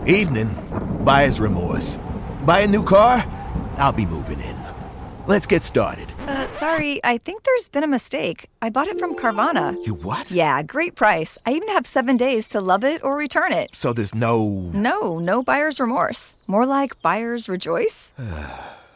Evening. Buyer's remorse. Buy a new car? I'll be moving in. Let's get started. Sorry, I think there's been a mistake. I bought it from Carvana. You what? Yeah, great price. I even have 7 days to love it or return it. So there's no... No buyer's remorse. More like buyer's rejoice.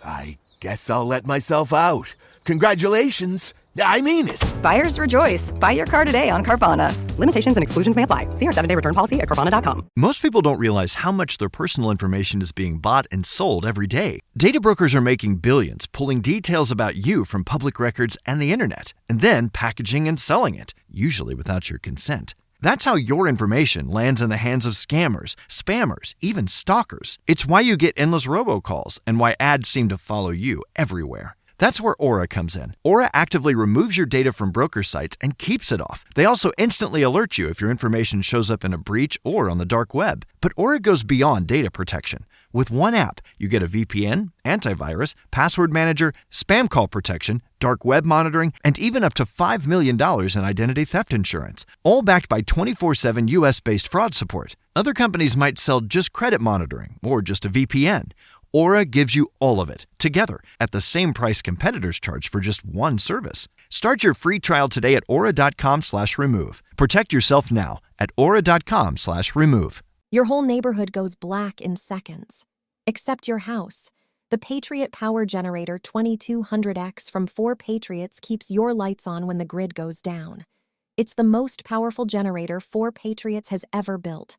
I guess I'll let myself out. Congratulations. I mean it. Buyer's rejoice. Buy your car today on Carvana. Limitations and exclusions may apply. See our 7-day return policy at Carvana.com. Most people don't realize how much their personal information is being bought and sold every day. Data brokers are making billions, pulling details about you from public records and the internet, and then packaging and selling it, usually without your consent. That's how your information lands in the hands of scammers, spammers, even stalkers. It's why you get endless robocalls and why ads seem to follow you everywhere. That's where Aura comes in. Aura actively removes your data from broker sites and keeps it off. They also instantly alert you if your information shows up in a breach or on the dark web. But Aura goes beyond data protection. With one app, you get a VPN, antivirus, password manager, spam call protection, dark web monitoring, and even up to $5 million in identity theft insurance, all backed by 24/7 US-based fraud support. Other companies might sell just credit monitoring or just a VPN. Aura gives you all of it, together, at the same price competitors charge for just one service. Start your free trial today at aura.com/remove. Protect yourself now at aura.com/remove. Your whole neighborhood goes black in seconds. Except your house. The Patriot Power Generator 2200X from 4 Patriots keeps your lights on when the grid goes down. It's the most powerful generator 4 Patriots has ever built.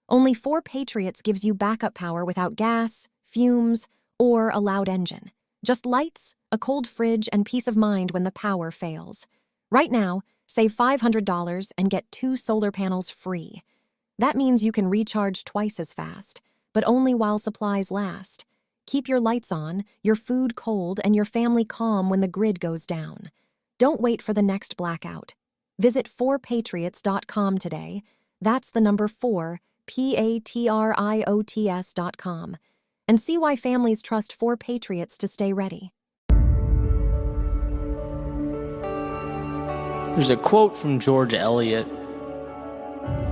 Only 4 Patriots gives you backup power without gas, fumes, or a loud engine. Just lights, a cold fridge, and peace of mind when the power fails. Right now, save $500 and get 2 solar panels free. That means you can recharge twice as fast, but only while supplies last. Keep your lights on, your food cold, and your family calm when the grid goes down. Don't wait for the next blackout. Visit 4patriots.com today. That's the number 4, PATRIOTS.com. And see why families trust 4 Patriots to stay ready. There's a quote from George Eliot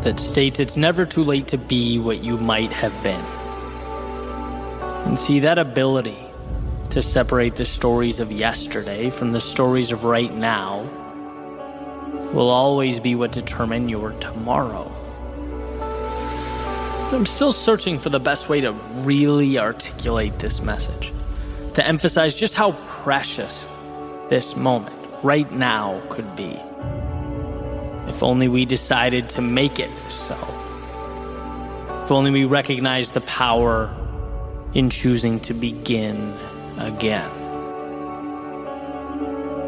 that states, "It's never too late to be what you might have been." And see, that ability to separate the stories of yesterday from the stories of right now will always be what determine your tomorrow. I'm still searching for the best way to really articulate this message, to emphasize just how precious this moment right now could be. If only we decided to make it so. If only we recognized the power in choosing to begin again.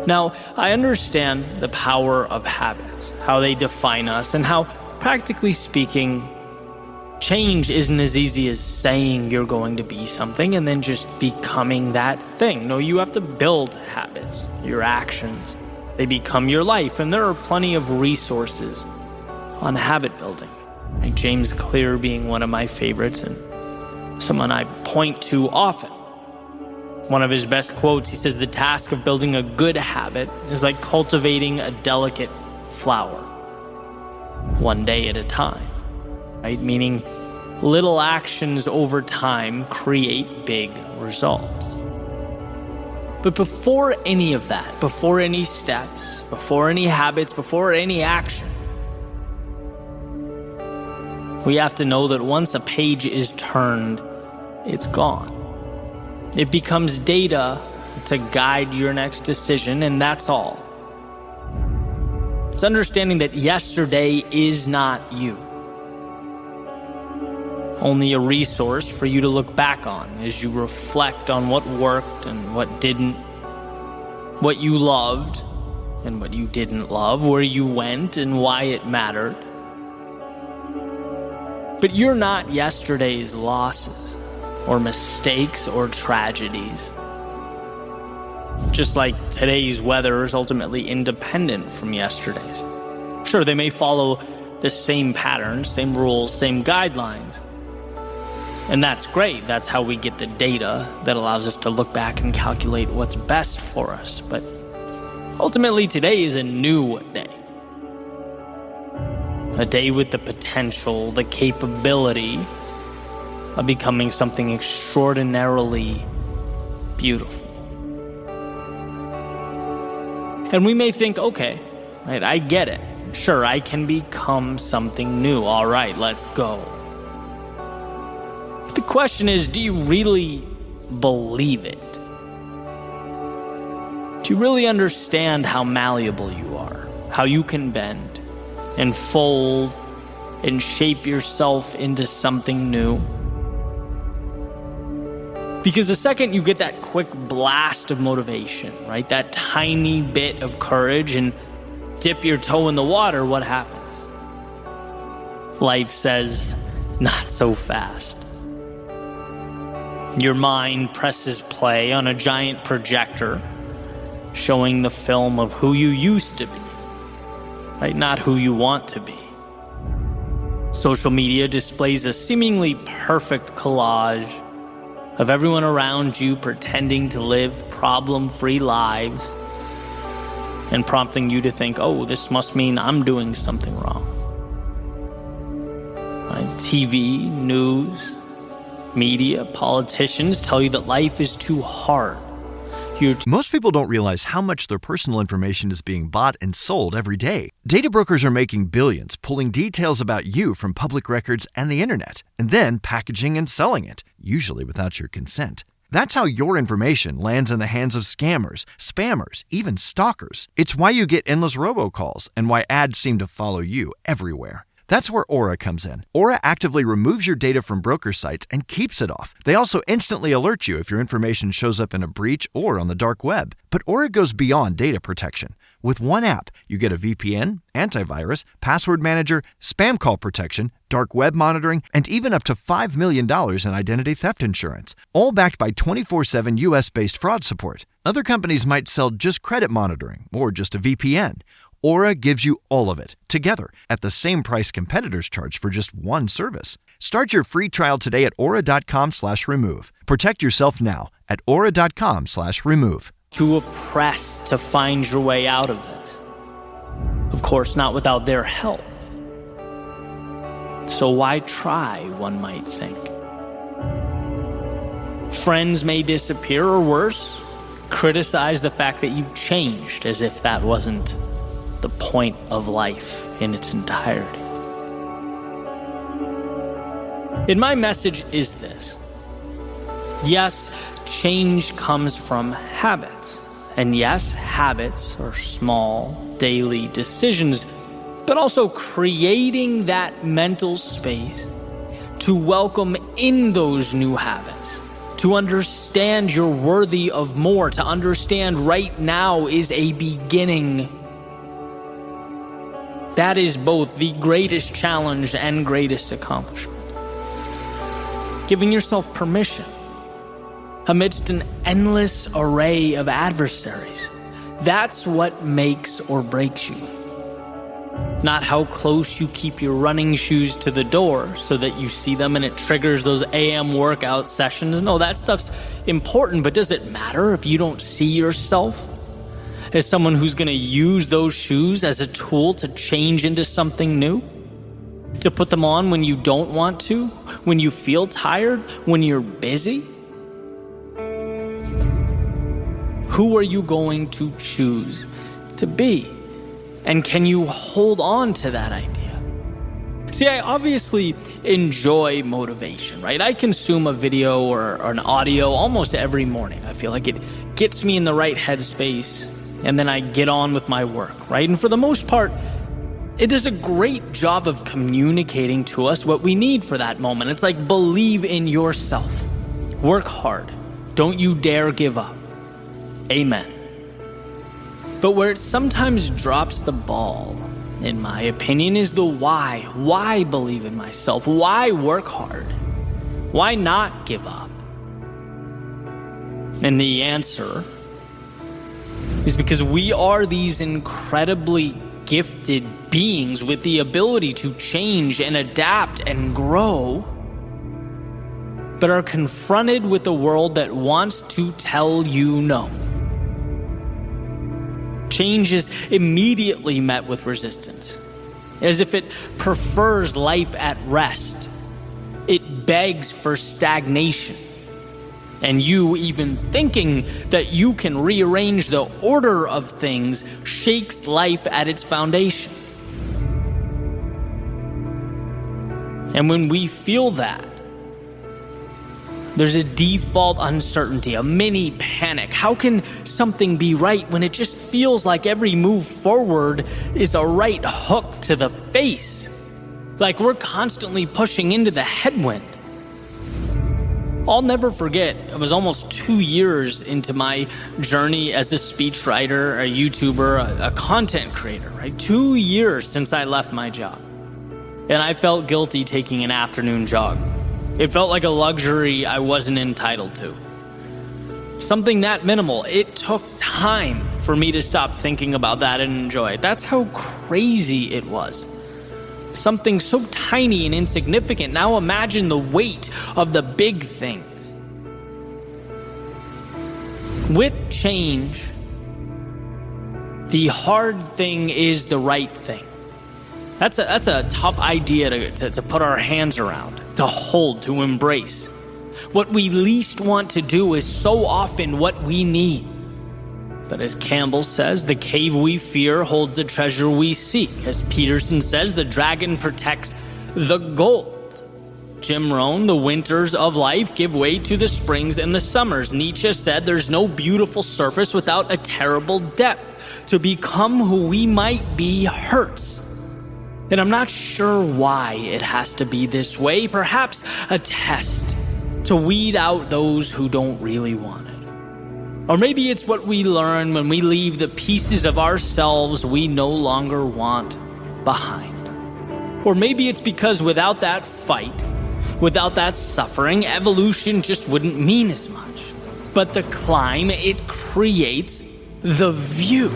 Now, I understand the power of habits, how they define us, and how, practically speaking, change isn't as easy as saying you're going to be something and then just becoming that thing. No, you have to build habits, your actions. They become your life, and there are plenty of resources on habit building. Like James Clear being one of my favorites and someone I point to often. One of his best quotes, he says, "The task of building a good habit is like cultivating a delicate flower, one day at a time." Right? Meaning little actions over time create big results. But before any of that, before any steps, before any habits, before any action, we have to know that once a page is turned, it's gone. It becomes data to guide your next decision, and that's all. It's understanding that yesterday is not you. Only a resource for you to look back on as you reflect on what worked and what didn't, what you loved and what you didn't love, where you went and why it mattered. But you're not yesterday's losses or mistakes or tragedies. Just like today's weather is ultimately independent from yesterday's. Sure, they may follow the same patterns, same rules, same guidelines. And that's great. That's how we get the data that allows us to look back and calculate what's best for us. But ultimately, today is a new day. A day with the potential, the capability of becoming something extraordinarily beautiful. And we may think, okay, right, I get it. Sure, I can become something new. All right, let's go. But the question is, do you really believe it? Do you really understand how malleable you are? How you can bend and fold and shape yourself into something new? Because the second you get that quick blast of motivation, right, that tiny bit of courage, and dip your toe in the water, what happens? Life says, not so fast. Your mind presses play on a giant projector, showing the film of who you used to be, right? Not who you want to be. Social media displays a seemingly perfect collage of everyone around you pretending to live problem-free lives and prompting you to think, oh, this must mean I'm doing something wrong. Right? TV, news, media, politicians tell you that life is too hard. Most people don't realize how much their personal information is being bought and sold every day. Data brokers are making billions, pulling details about you from public records and the internet, and then packaging and selling it, usually without your consent. That's how your information lands in the hands of scammers, spammers, even stalkers. It's why you get endless robocalls and why ads seem to follow you everywhere. That's where Aura comes in. Aura actively removes your data from broker sites and keeps it off. They also instantly alert you if your information shows up in a breach or on the dark web. But Aura goes beyond data protection. With one app, you get a VPN, antivirus, password manager, spam call protection, dark web monitoring, and even up to $5 million in identity theft insurance. All backed by 24/7 US-based fraud support. Other companies might sell just credit monitoring or just a VPN. Aura gives you all of it, together, at the same price competitors charge for just one service. Start your free trial today at aura.com/remove. Protect yourself now at aura.com/remove. To oppress to find your way out of this. Of course, not without their help. So why try, one might think? Friends may disappear, or worse, criticize the fact that you've changed, as if that wasn't the point of life in its entirety. And my message is this. Yes, change comes from habits. And yes, habits are small, daily decisions, but also creating that mental space to welcome in those new habits, to understand you're worthy of more, to understand right now is a beginning. That is both the greatest challenge and greatest accomplishment. Giving yourself permission amidst an endless array of adversaries. That's what makes or breaks you. Not how close you keep your running shoes to the door so that you see them and it triggers those AM workout sessions. No, that stuff's important, but does it matter if you don't see yourself as someone who's going to use those shoes as a tool to change into something new? To put them on when you don't want to? When you feel tired? When you're busy? Who are you going to choose to be? And can you hold on to that idea? See, I obviously enjoy motivation, right? I consume a video or an audio almost every morning. I feel like it gets me in the right headspace, and then I get on with my work, right? And for the most part, it does a great job of communicating to us what we need for that moment. It's like, believe in yourself. Work hard. Don't you dare give up. Amen. But where it sometimes drops the ball, in my opinion, is the why. Why believe in myself? Why work hard? Why not give up? And the answer is because we are these incredibly gifted beings with the ability to change and adapt and grow, but are confronted with a world that wants to tell you no. Change is immediately met with resistance, as if it prefers life at rest it begs for stagnation. And you even thinking that you can rearrange the order of things shakes life at its foundation. And when we feel that, there's a default uncertainty, a mini panic. How can something be right when it just feels like every move forward is a right hook to the face? Like we're constantly pushing into the headwind. I'll never forget, it was almost 2 years into my journey as a speechwriter, a YouTuber, a content creator, right? 2 years since I left my job. And I felt guilty taking an afternoon jog. It felt like a luxury I wasn't entitled to. Something that minimal. It took time for me to stop thinking about that and enjoy it. That's how crazy it was. Something so tiny and insignificant. Now imagine the weight of the big things. With change, the hard thing is the right thing. That's a tough idea to put our hands around, to hold, to embrace. What we least want to do is so often what we need. But as Campbell says, the cave we fear holds the treasure we seek. As Peterson says, the dragon protects the gold. Jim Rohn, the winters of life give way to the springs and the summers. Nietzsche said there's no beautiful surface without a terrible depth. To become who we might be hurts. And I'm not sure why it has to be this way. Perhaps a test to weed out those who don't really want it. Or maybe it's what we learn when we leave the pieces of ourselves we no longer want behind. Or maybe it's because without that fight, without that suffering, evolution just wouldn't mean as much. But the climb, it creates the view.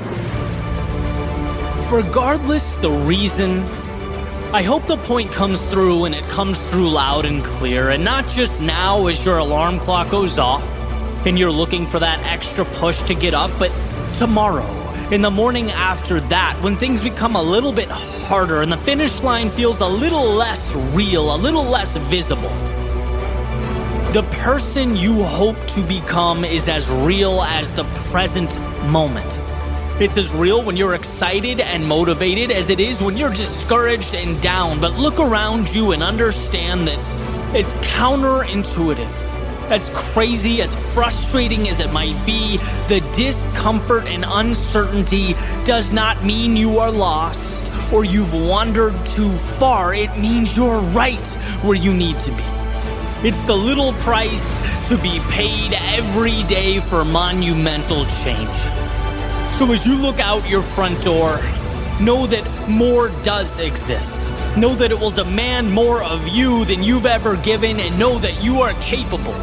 Regardless the reason, I hope the point comes through and it comes through loud and clear, and not just now as your alarm clock goes off and you're looking for that extra push to get up, but tomorrow, in the morning after that, when things become a little bit harder and the finish line feels a little less real, a little less visible. The person you hope to become is as real as the present moment. It's as real when you're excited and motivated as it is when you're discouraged and down. But look around you and understand that it's counterintuitive. As crazy, as frustrating as it might be, the discomfort and uncertainty does not mean you are lost or you've wandered too far. It means you're right where you need to be. It's the little price to be paid every day for monumental change. So as you look out your front door, know that more does exist. Know that it will demand more of you than you've ever given, and know that you are capable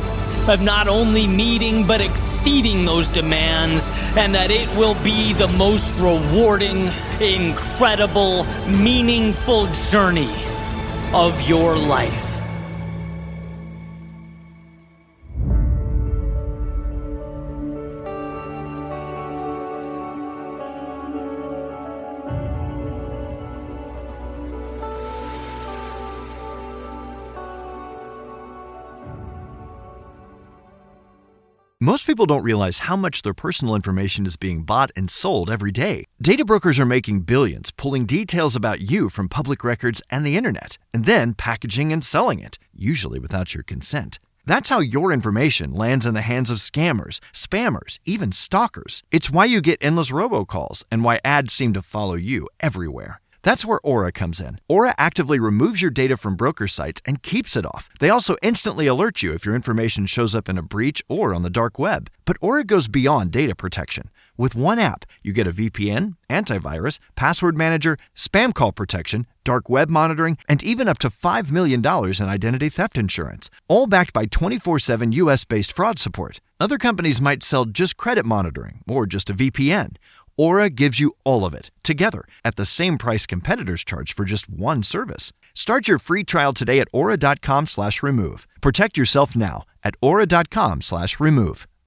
of not only meeting but exceeding those demands, and that it will be the most rewarding, incredible, meaningful journey of your life. Most people don't realize how much their personal information is being bought and sold every day. Data brokers are making billions, pulling details about you from public records and the internet, and then packaging and selling it, usually without your consent. That's how your information lands in the hands of scammers, spammers, even stalkers. It's why you get endless robocalls and why ads seem to follow you everywhere. That's where Aura comes in. Aura actively removes your data from broker sites and keeps it off. They also instantly alert you if your information shows up in a breach or on the dark web. But Aura goes beyond data protection. With one app, you get a VPN, antivirus, password manager, spam call protection, dark web monitoring, and even up to $5 million in identity theft insurance, all backed by 24/7 US-based fraud support. Other companies might sell just credit monitoring or just a VPN. Aura gives you all of it, together, at the same price competitors charge for just one service. Start your free trial today at aura.com/remove. Protect yourself now at aura.com/remove.